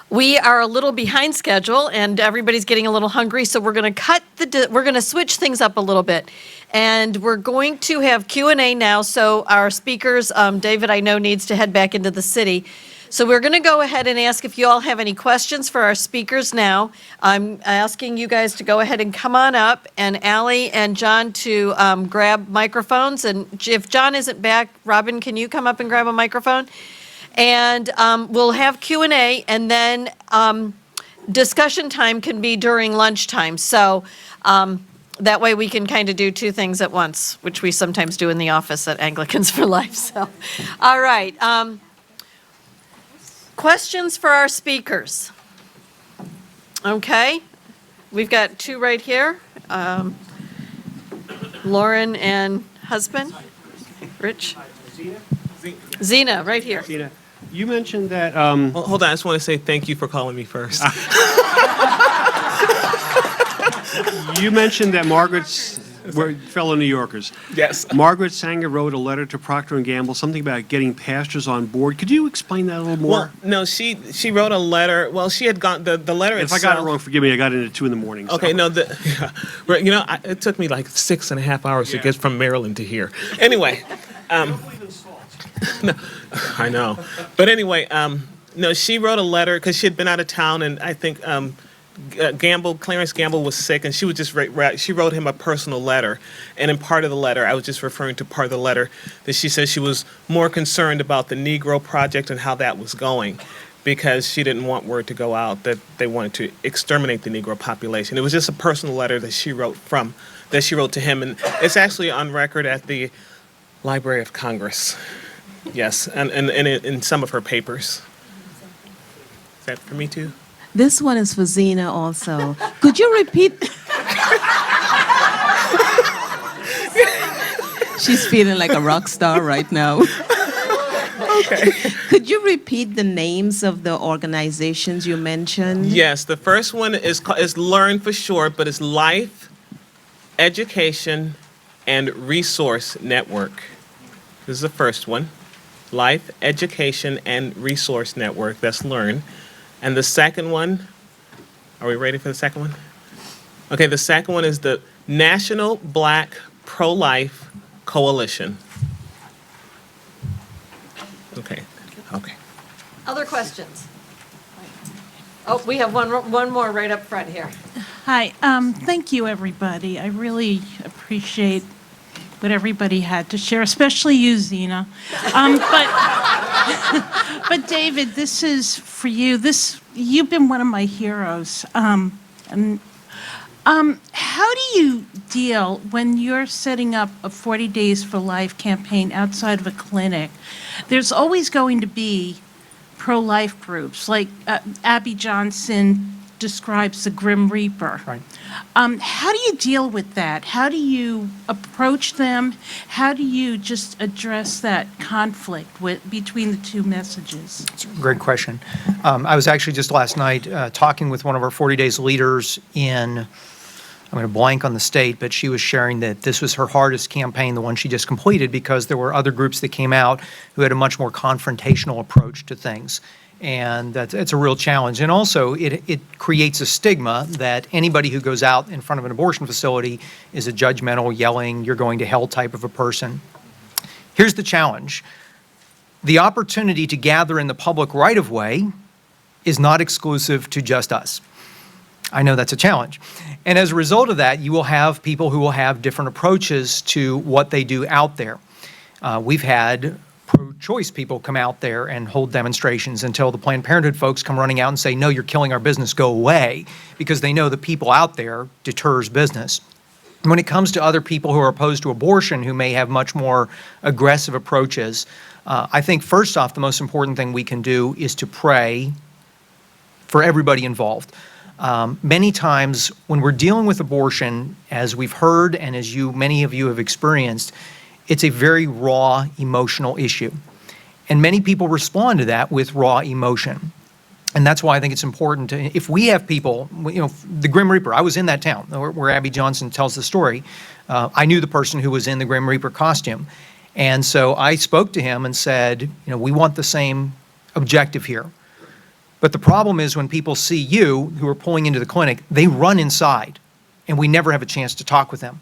We are a little behind schedule, and everybody's getting a little hungry, so we're going to switch things up a little bit, and we're going to have Q&A now. So our speakers, David, I know needs to head back into the city, so we're going to go ahead and ask if you all have any questions for our speakers now. I'm asking you guys to go ahead and come on up, and Allie and John to grab microphones. And if John isn't back, Robin, can you come up and grab a microphone? And we'll have Q&A, and then discussion time can be during lunchtime. So that way we can kind of do two things at once, which we sometimes do in the office at Anglicans for Life. So, all right. Questions for our speakers? Okay. We've got two right here. Lauren and husband. Rich? Zena, right here. Zena, you mentioned that. Hold on, I just want to say thank you for calling me first. You mentioned that we're fellow New Yorkers. Yes. Margaret Sanger wrote a letter to Procter & Gamble, something about getting pastors on board. Could you explain that a little more? Well, no, she wrote a letter. Well, she had gone, the letter If itself. I got it wrong, forgive me. I got it at 2 a.m. So. Okay, no, it took me like 6.5 hours to get from Maryland to here. Anyway. No, I know. But anyway, no, she wrote a letter because she had been out of town, and I think Clarence Gamble was sick, and she would just she wrote him a personal letter. And in part of the letter, I was just referring to part of the letter, that she said she was more concerned about the Negro Project and how that was going, because she didn't want word to go out that they wanted to exterminate the Negro population. It was just a personal letter that she wrote to him, and it's actually on record at the Library of Congress. Yes, and in some of her papers. Is that for me too? This one is for Zena also. Could you repeat? She's feeling like a rock star right now. Okay. Could you repeat the names of the organizations you mentioned? Yes, the first one is LEARN for short, but it's Life, Education, and Resource Network. This is the first one. Life, Education, and Resource Network. That's LEARN. And the second one, are we ready for the second one? Okay, the second one is the National Black Pro-Life Coalition. Okay. Other questions? Oh, we have one more right up front here. Hi, thank you, everybody. I really appreciate what everybody had to share, especially you, Zena. But David, this is for you. You've been one of my heroes. How do you deal when you're setting up a 40 Days for Life campaign outside of a clinic? There's always going to be pro-life groups, like Abby Johnson describes the Grim Reaper. Right. How do you deal with that? How do you approach them? How do you just address that conflict between the two messages? It's a great question. I was actually just last night talking with one of our 40 Days leaders I'm going to blank on the state, but she was sharing that this was her hardest campaign, the one she just completed, because there were other groups that came out who had a much more confrontational approach to things. And it's a real challenge. And also, it creates a stigma that anybody who goes out in front of an abortion facility is a judgmental, yelling, you're going to hell type of a person. Here's the challenge. The opportunity to gather in the public right-of-way is not exclusive to just us. I know that's a challenge. And as a result of that, you will have people who will have different approaches to what they do out there. We've had pro-choice people come out there and hold demonstrations until the Planned Parenthood folks come running out and say, no, you're killing our business, go away, because they know the people out there deters business. When it comes to other people who are opposed to abortion, who may have much more aggressive approaches, I think first off, the most important thing we can do is to pray for everybody involved. Many times when we're dealing with abortion, as we've heard and as many of you have experienced, it's a very raw emotional issue. And many people respond to that with raw emotion. And that's why I think it's important to, if we have people, the Grim Reaper, I was in that town where Abby Johnson tells the story. I knew the person who was in the Grim Reaper costume. And so I spoke to him and said, we want the same objective here. But the problem is when people see you, who are pulling into the clinic, they run inside, and we never have a chance to talk with them.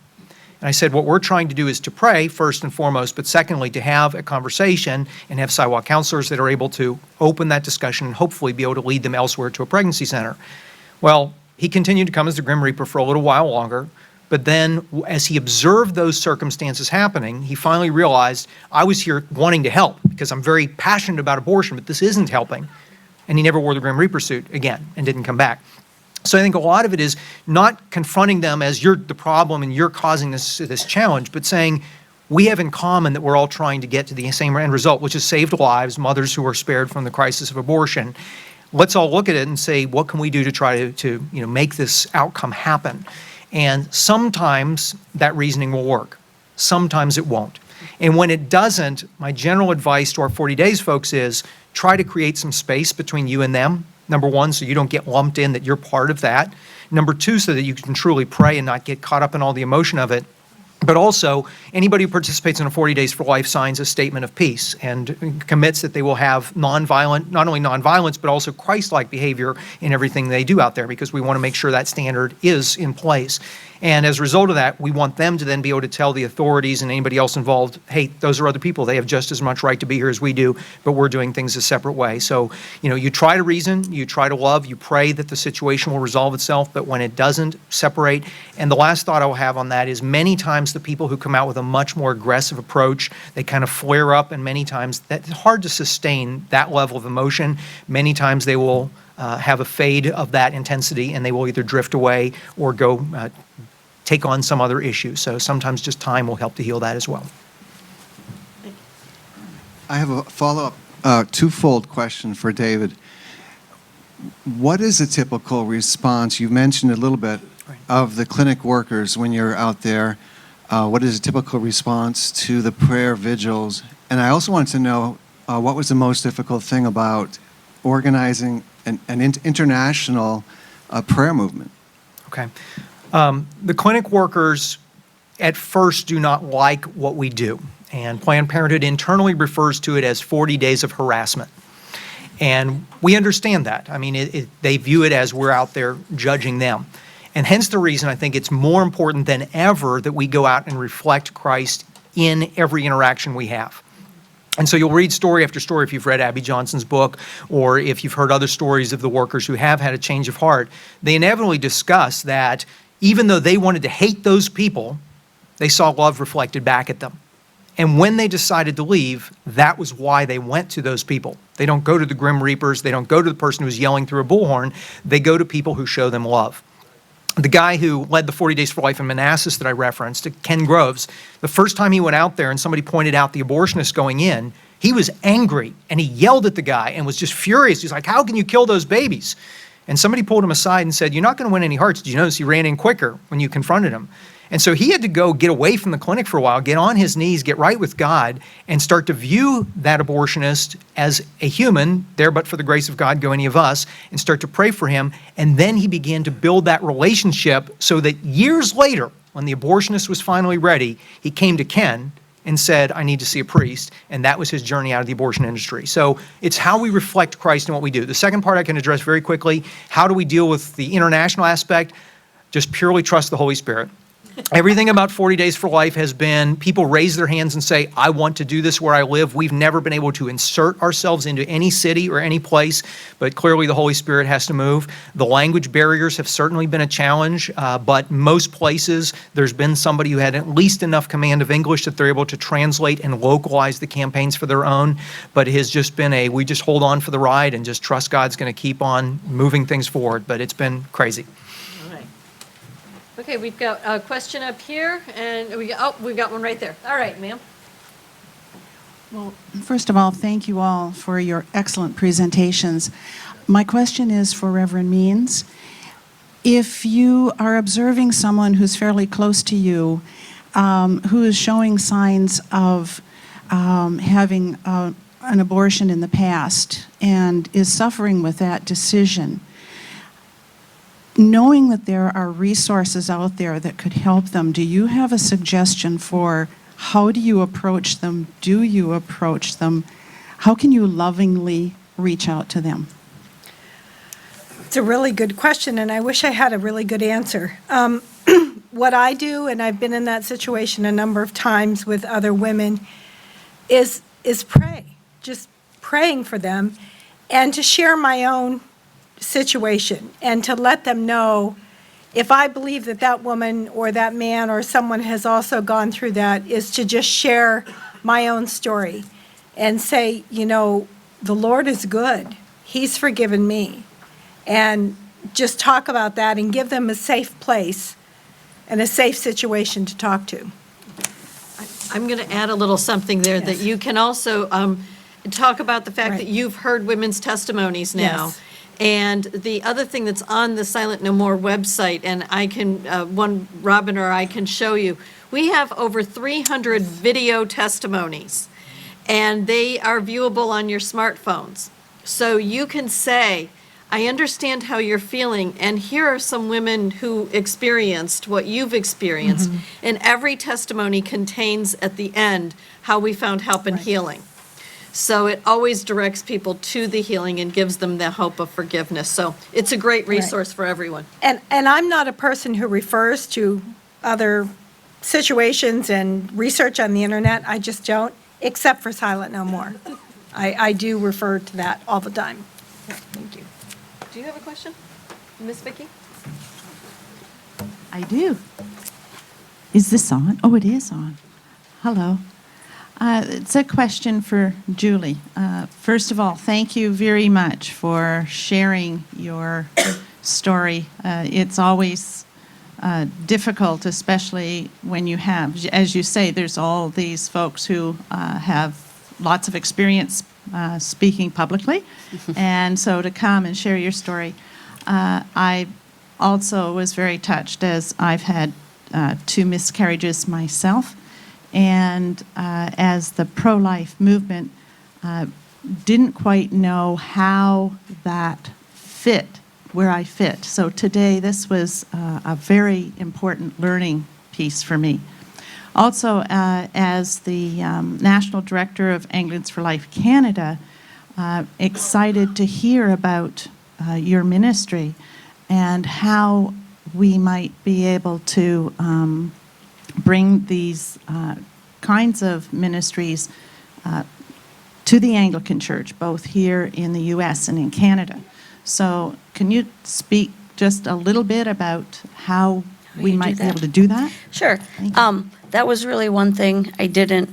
And I said, what we're trying to do is to pray, first and foremost, but secondly, to have a conversation and have sidewalk counselors that are able to open that discussion and hopefully be able to lead them elsewhere to a pregnancy center. Well, he continued to come as the Grim Reaper for a little while longer, but then as he observed those circumstances happening, he finally realized, I was here wanting to help because I'm very passionate about abortion, but this isn't helping. And he never wore the Grim Reaper suit again and didn't come back. So I think a lot of it is not confronting them as you're the problem and you're causing this challenge, but saying we have in common that we're all trying to get to the same end result, which is saved lives, mothers who are spared from the crisis of abortion. Let's all look at it and say, what can we do to try to make this outcome happen? And sometimes that reasoning will work. Sometimes it won't. And when it doesn't, my general advice to our 40 Days folks is try to create some space between you and them. Number one, so you don't get lumped in that you're part of that. Number two, so that you can truly pray and not get caught up in all the emotion of it. But also, anybody who participates in a 40 Days for Life signs a statement of peace and commits that they will have nonviolent, not only nonviolence, but also Christ-like behavior in everything they do out there, because we want to make sure that standard is in place. And as a result of that, we want them to then be able to tell the authorities and anybody else involved, hey, those are other people. They have just as much right to be here as we do, but we're doing things a separate way. So, you try to reason, you try to love, you pray that the situation will resolve itself, but when it doesn't, separate. And the last thought I will have on that is many times the people who come out with a much more aggressive approach, they kind of flare up, and many times that's hard to sustain that level of emotion. Many times they will have a fade of that intensity, and they will either drift away or go take on some other issue. So sometimes just time will help to heal that as well. I have a follow-up, twofold question for David. What is a typical response? You mentioned a little bit of the clinic workers when you're out there. What is a typical response to the prayer vigils? And I also wanted to know what was the most difficult thing about organizing an international prayer movement? Okay. The clinic workers at first do not like what we do, and Planned Parenthood internally refers to it as 40 days of harassment. And we understand that. I mean, they view it as we're out there judging them. And hence the reason I think it's more important than ever that we go out and reflect Christ in every interaction we have. And so you'll read story after story if you've read Abby Johnson's book, or if you've heard other stories of the workers who have had a change of heart. They inevitably discuss that even though they wanted to hate those people, they saw love reflected back at them. And when they decided to leave, that was why they went to those people. They don't go to the Grim Reapers. They don't go to the person who's yelling through a bullhorn. They go to people who show them love. The guy who led the 40 Days for Life in Manassas that I referenced, Ken Groves, the first time he went out there and somebody pointed out the abortionist going in, he was angry and he yelled at the guy and was just furious. He's like, how can you kill those babies? And somebody pulled him aside and said, you're not going to win any hearts. Did you notice he ran in quicker when you confronted him? And so he had to go get away from the clinic for a while, get on his knees, get right with God, and start to view that abortionist as a human, there but for the grace of God go any of us, and start to pray for him. And then he began to build that relationship so that years later, when the abortionist was finally ready, he came to Ken and said, I need to see a priest. And that was his journey out of the abortion industry. So it's how we reflect Christ in what we do. The second part I can address very quickly. How do we deal with the international aspect? Just purely trust the Holy Spirit. Everything about 40 Days for Life has been people raise their hands and say, I want to do this where I live. We've never been able to insert ourselves into any city or any place, but clearly the Holy Spirit has to move. The language barriers have certainly been a challenge, but most places there's been somebody who had at least enough command of English that they're able to translate and localize the campaigns for their own. But it has just been we just hold on for the ride and just trust God's going to keep on moving things forward. But it's been crazy. Okay, we've got a question up here, and we've got one right there. All right, ma'am. Well, first of all, thank you all for your excellent presentations. My question is for Reverend Means. If you are observing someone who's fairly close to you, who is showing signs of having an abortion in the past and is suffering with that decision, knowing that there are resources out there that could help them, do you have a suggestion for how do you approach them? Do you approach them? How can you lovingly reach out to them? It's a really good question, and I wish I had a really good answer. What I do, and I've been in that situation a number of times with other women, is pray, just praying for them, and to share my own situation, and to let them know if I believe that that woman or that man or someone has also gone through that, is to just share my own story and say, you know, the Lord is good. He's forgiven me. And just talk about that and give them a safe place and a safe situation to talk to. I'm going to add a little something there, that Yes. you can also talk about the fact Right. that you've heard women's testimonies now. Yes. And the other thing that's on the Silent No More website, and I can, Robin or I can show you, we have over 300 video testimonies, and they are viewable on your smartphones. So you can say, I understand how you're feeling, and here are some women who experienced what you've experienced. And every testimony contains at the end how we found help and healing. So it always directs people to the healing and gives them the hope of forgiveness. So it's a great resource for everyone. And I'm not a person who refers to other situations and research on the internet. I just don't, except for Silent No More. I do refer to that all the time. Thank you. Do you have a question, Miss Vicki? I do. Is this on? Oh, it is on. Hello. It's a question for Julie. First of all, thank you very much for sharing your story. It's always difficult, especially when you have, as you say, there's all these folks who have lots of experience speaking publicly. And so to come and share your story, I also was very touched, as I've had 2 miscarriages myself. And as the pro-life movement didn't quite know how that fit, where I fit. So today, this was a very important learning piece for me. Also, as the National Director of Anglicans for Life Canada, excited to hear about your ministry and how we might be able to bring these kinds of ministries to the Anglican Church, both here in the U.S. and in Canada. So can you speak just a little bit about how we do might be that. able to do that? Sure. Thank you. That was really one thing I didn't,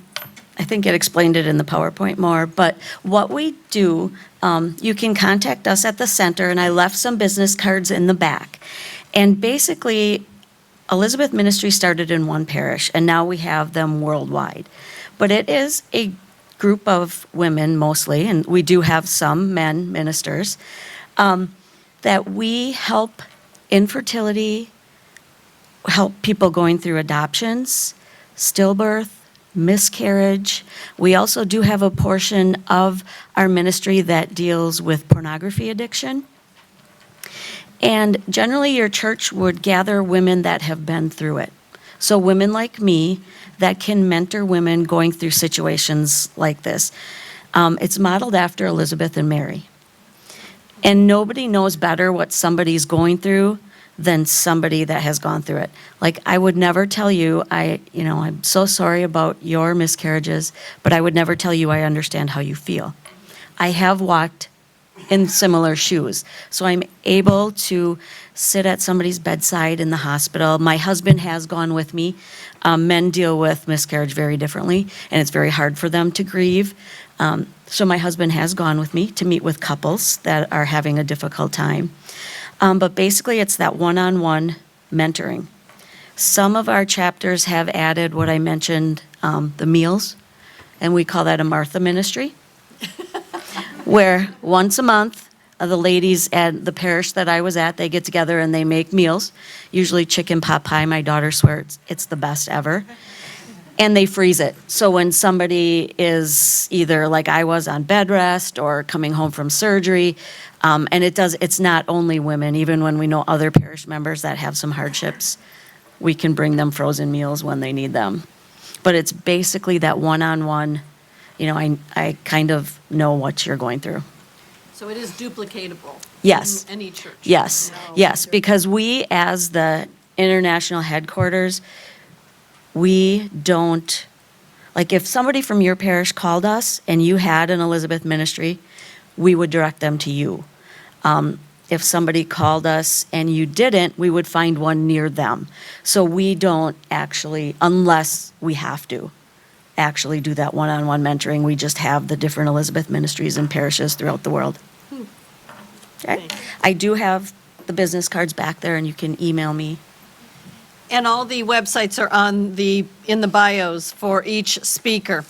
I think it explained it in the PowerPoint more, but what we do, you can contact us at the center, and I left some business cards in the back. And basically, Elizabeth Ministry started in one parish, and now we have them worldwide. But it is a group of women mostly, and we do have some men ministers, that we help infertility, help people going through adoptions, stillbirth, miscarriage. We also do have a portion of our ministry that deals with pornography addiction. And generally, your church would gather women that have been through it. So women like me that can mentor women going through situations like this. It's modeled after Elizabeth and Mary. And nobody knows better what somebody's going through than somebody that has gone through it. Like, I would never tell you, I'm so sorry about your miscarriages, but I would never tell you I understand how you feel. I have walked in similar shoes. So I'm able to sit at somebody's bedside in the hospital. My husband has gone with me. Men deal with miscarriage very differently, and it's very hard for them to grieve. So my husband has gone with me to meet with couples that are having a difficult time. But basically, it's that one-on-one mentoring. Some of our chapters have added what I mentioned, the meals, and we call that a Martha ministry, where once a month, the ladies at the parish that I was at, they get together and they make meals, usually chicken pot pie. My daughter swears it's the best ever. And they freeze it. So when somebody is either like I was on bed rest or coming home from surgery, and it's not only women, even when we know other parish members that have some hardships, we can bring them frozen meals when they need them. But it's basically that one-on-one, I kind of know what you're going through. So it is duplicatable? Yes. In any church? Yes, No. yes, because we, as the international headquarters, we don't, like, if somebody from your parish called us and you had an Elizabeth ministry, we would direct them to you. If somebody called us and you didn't, we would find one near them. So we don't actually, unless we have to, actually do that one-on-one mentoring. We just have the different Elizabeth ministries and parishes throughout the world. Okay. I do have the business cards back there, and you can email me. And all the websites are in the bios for each speaker.